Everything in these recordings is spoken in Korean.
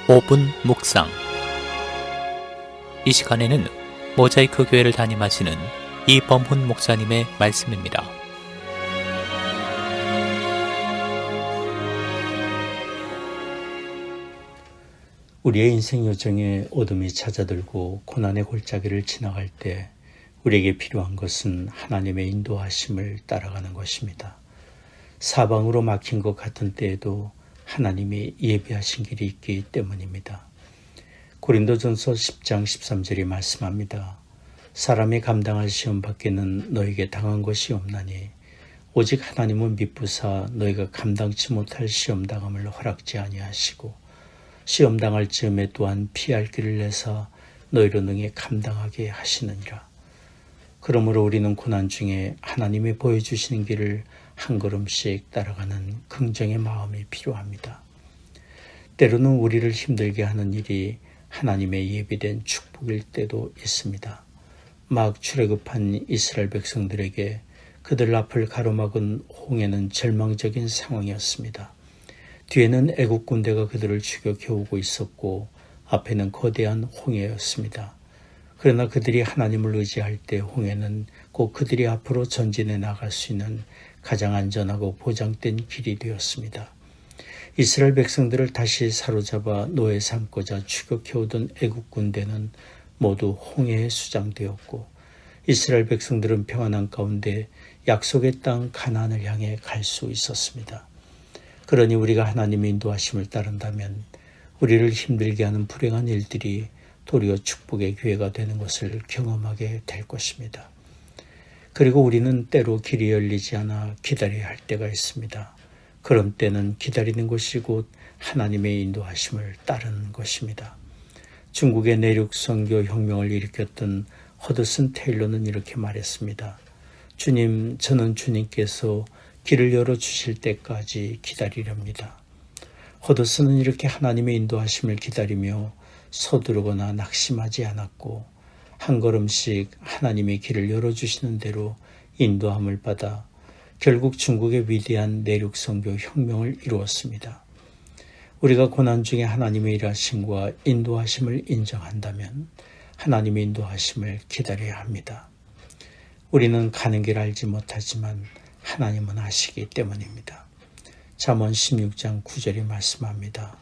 5분 묵상. 이 시간에는 모자이크 교회를 담임하시는 이범훈 목사님의 말씀입니다. 우리의 인생 여정에 어둠이 찾아들고 고난의 골짜기를 지나갈 때 우리에게 필요한 것은 하나님의 인도하심을 따라가는 것입니다. 사방으로 막힌 것 같은 때에도 하나님이 예비하신 길이 있기 때문입니다. 고린도전서 10장 13절이 말씀합니다. 사람이 감당할 시험 밖에는 너에게 당한 것이 없나니 오직 하나님은 미쁘사 너희가 감당치 못할 시험 당함을 허락지 아니하시고 시험 당할 즈음에 또한 피할 길을 내사 너희로 능히 감당하게 하시느니라. 그러므로 우리는 고난 중에 하나님이 보여주시는 길을 한 걸음씩 따라가는 긍정의 마음이 필요합니다. 때로는 우리를 힘들게 하는 일이 하나님의 예비된 축복일 때도 있습니다. 막 출애굽한 이스라엘 백성들에게 그들 앞을 가로막은 홍해는 절망적인 상황이었습니다. 뒤에는 애국 군대가 그들을 죽여 겨우고 있었고 앞에는 거대한 홍해였습니다. 그러나 그들이 하나님을 의지할 때 홍해는 곧 그들이 앞으로 전진해 나갈 수 있는 가장 안전하고 보장된 길이 되었습니다. 이스라엘 백성들을 다시 사로잡아 노예 삼고자 추격해오던 애국 군대는 모두 홍해에 수장되었고 이스라엘 백성들은 평안한 가운데 약속의 땅 가나안을 향해 갈 수 있었습니다. 그러니 우리가 하나님의 인도하심을 따른다면 우리를 힘들게 하는 불행한 일들이 도리어 축복의 기회가 되는 것을 경험하게 될 것입니다. 그리고 우리는 때로 길이 열리지 않아 기다려야 할 때가 있습니다. 그런 때는 기다리는 것이 곧 하나님의 인도하심을 따르는 것입니다. 중국의 내륙 선교 혁명을 일으켰던 허드슨 테일러는 이렇게 말했습니다. 주님, 저는 주님께서 길을 열어주실 때까지 기다리렵니다. 허드슨은 이렇게 하나님의 인도하심을 기다리며 서두르거나 낙심하지 않았고 한 걸음씩 하나님의 길을 열어주시는 대로 인도함을 받아 결국 중국의 위대한 내륙 선교 혁명을 이루었습니다. 우리가 고난 중에 하나님의 일하심과 인도하심을 인정한다면 하나님의 인도하심을 기다려야 합니다. 우리는 가는 길 알지 못하지만 하나님은 아시기 때문입니다. 잠언 16장 9절이 말씀합니다.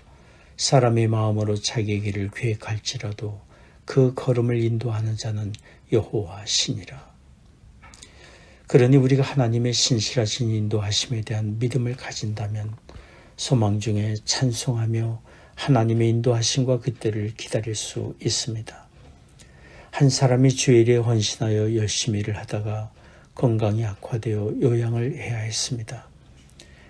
사람의 마음으로 자기의 길을 계획할지라도 그 걸음을 인도하는 자는 여호와 신이라. 그러니 우리가 하나님의 신실하신 인도하심에 대한 믿음을 가진다면 소망 중에 찬송하며 하나님의 인도하심과 그때를 기다릴 수 있습니다. 한 사람이 주일에 헌신하여 열심히 일을 하다가 건강이 악화되어 요양을 해야 했습니다.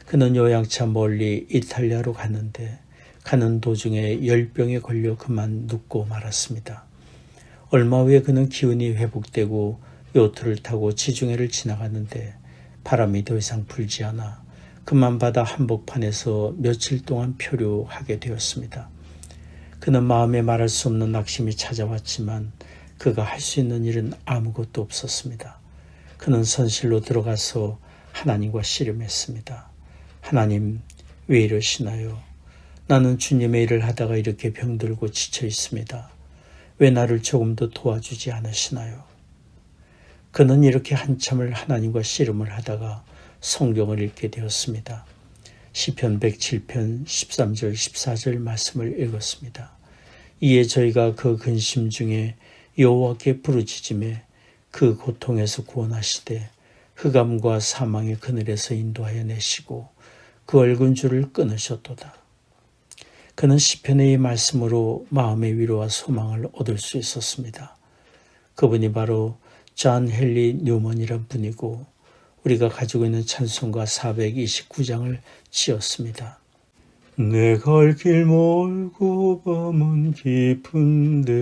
그는 요양차 멀리 이탈리아로 갔는데 가는 도중에 열병에 걸려 그만 눕고 말았습니다. 얼마 후에 그는 기운이 회복되고 요트를 타고 지중해를 지나갔는데 바람이 더 이상 불지 않아 그만 바다 한복판에서 며칠 동안 표류하게 되었습니다. 그는 마음에 말할 수 없는 낙심이 찾아왔지만 그가 할 수 있는 일은 아무것도 없었습니다. 그는 선실로 들어가서 하나님과 씨름했습니다. 하나님, 왜 이러시나요? 나는 주님의 일을 하다가 이렇게 병들고 지쳐 있습니다. 왜 나를 조금 더 도와주지 않으시나요? 그는 이렇게 한참을 하나님과 씨름을 하다가 성경을 읽게 되었습니다. 시편 107편 13절 14절 말씀을 읽었습니다. 이에 저희가 그 근심 중에 여호와께 부르짖음에 그 고통에서 구원하시되 흑암과 사망의 그늘에서 인도하여 내시고 그 얽은 줄을 끊으셨도다. 그는 시편의 이 말씀으로 마음의 위로와 소망을 얻을 수 있었습니다. 그분이 바로 존 헨리 뉴먼이란 분이고 우리가 가지고 있는 찬송가 429장을 지었습니다. 내 갈 길 멀고 밤은 깊은데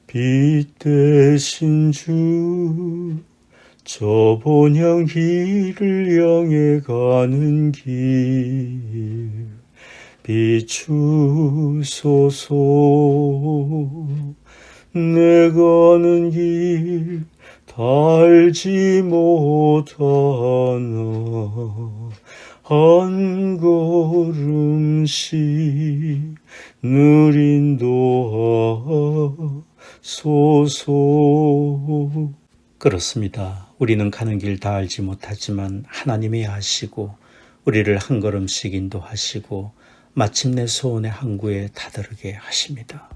빛 대신 주 저 본향 길을 향해 가는 길 비추소서. 내 가는 길 다 알지 못하나 한 걸음씩 늘 인도하소서. 그렇습니다. 우리는 가는 길 다 알지 못하지만 하나님이 아시고 우리를 한 걸음씩 인도하시고 마침내 소원의 항구에 다다르게 하십니다.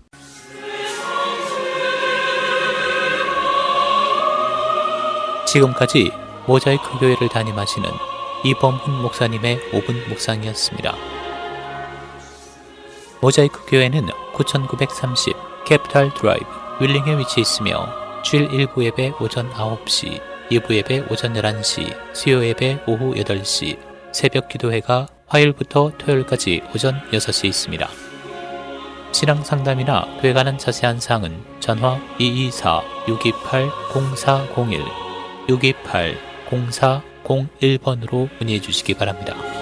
지금까지 모자이크 교회를 담임하시는 이범훈 목사님의 5분 묵상이었습니다. 모자이크 교회는 9930 캐피탈 드라이브 윌링에 위치해 있으며 주일 1부 예배 오전 9시, 2부 예배 오전 11시, 수요 예배 오후 8시, 새벽 기도회가 화요일부터 토요일까지 오전 6시에 있습니다. 신앙 상담이나 교회 가는 자세한 사항은 전화 224-628-0401, 628-0401번으로 문의해 주시기 바랍니다.